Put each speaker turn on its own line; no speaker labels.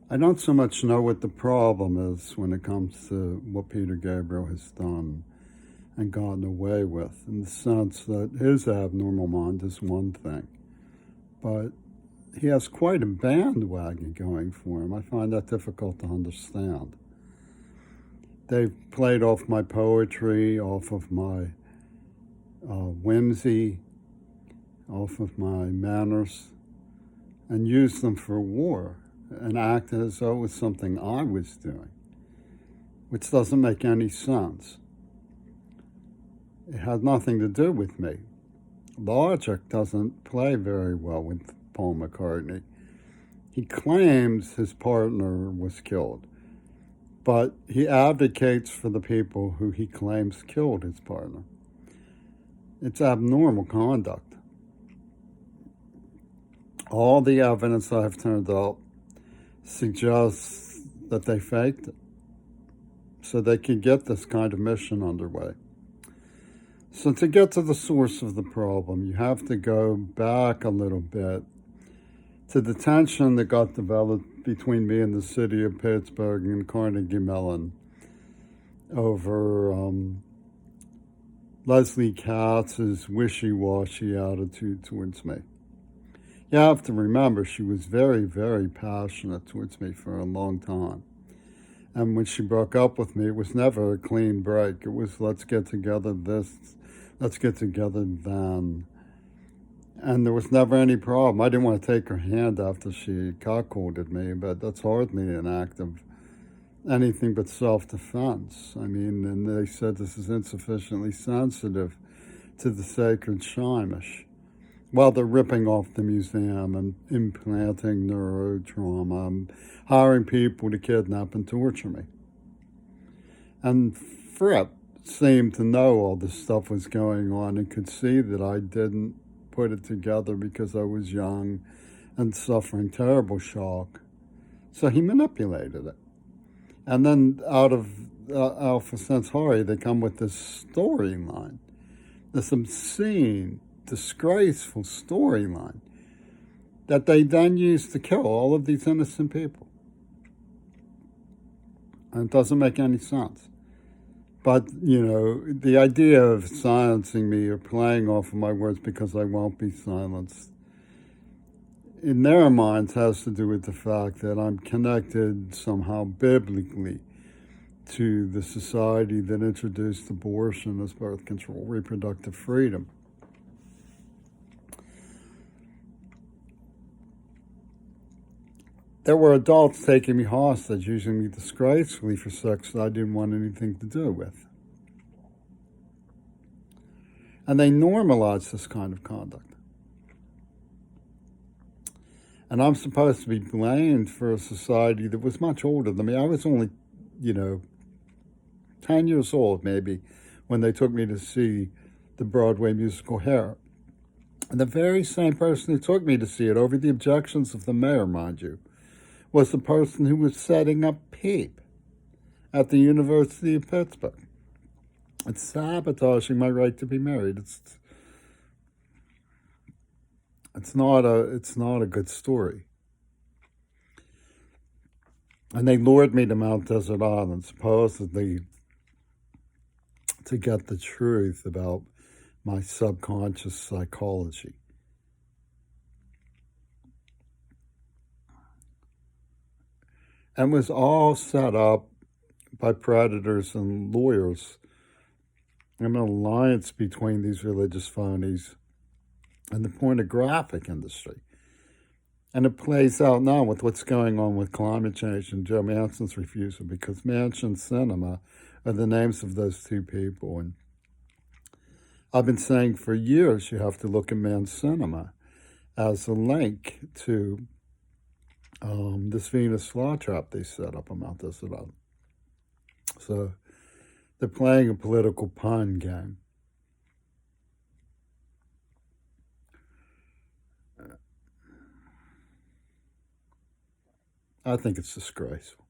I don't so much know what the problem is when it comes to what Peter Gabriel has done and gotten away with, in the sense that his abnormal mind is one thing, but he has quite a bandwagon going for him. I find that difficult to understand. They've played off my poetry, off of my whimsy, off of my manners, and used them for war and acted as though it was something I was doing, which doesn't make any sense. It had nothing to do with me. Logic doesn't play very well with Paul McCartney. He claims his partner was killed, but he advocates for the people who he claims killed his partner. It's abnormal conduct. All the evidence I've turned up suggests that they faked it so they could get this kind of mission underway. So to get to the source of the problem, you have to go back a little bit to the tension that got developed between me and the city of Pittsburgh and Carnegie Mellon over Leslie Katz's wishy-washy attitude towards me. You have to remember she was very, very passionate towards me for a long time. And when she broke up with me, it was never a clean break. It was, let's get together this, let's get together then. And there was never any problem. I didn't want to take her hand after she cuckolded me, but that's hardly an act of anything but self-defense. I mean, and they said this is insufficiently sensitive to the sacred Shamish. While they're ripping off the museum and implanting neurotrauma, and hiring people to kidnap and torture me. And Fripp seemed to know all this stuff was going on and could see that I didn't put it together because I was young and suffering terrible shock. So he manipulated it. And then out of Alpha Centauri, they come with this storyline, this obscene, disgraceful storyline that they then use to kill all of these innocent people. And it doesn't make any sense. But, you know, the idea of silencing me or playing off of my words because I won't be silenced, in their minds, has to do with the fact that I'm connected somehow biblically to the society that introduced abortion as birth control, reproductive freedom. There were adults taking me hostage, using me disgracefully for sex that I didn't want anything to do with. And they normalized this kind of conduct. And I'm supposed to be blamed for a society that was much older than me. I was only, 10 years old maybe when they took me to see the Broadway musical Hair. And the very same person who took me to see it, over the objections of the mayor, mind you, was the person who was setting up PEEP at the University of Pittsburgh. It's sabotaging my right to be married. It's not a good story. And they lured me to Mount Desert Island, supposedly to get the truth about my subconscious psychology. And was all set up by predators and lawyers. An alliance between these religious phonies and the pornographic industry. And it plays out now with what's going on with climate change and Joe Manchin's refusal, because Manchin Cinema are the names of those two people. And I've been saying for years you have to look at Man's Cinema as a link to this Venus flytrap they set up on Mount Desert Island. So they're playing a political pun game. I think it's disgraceful.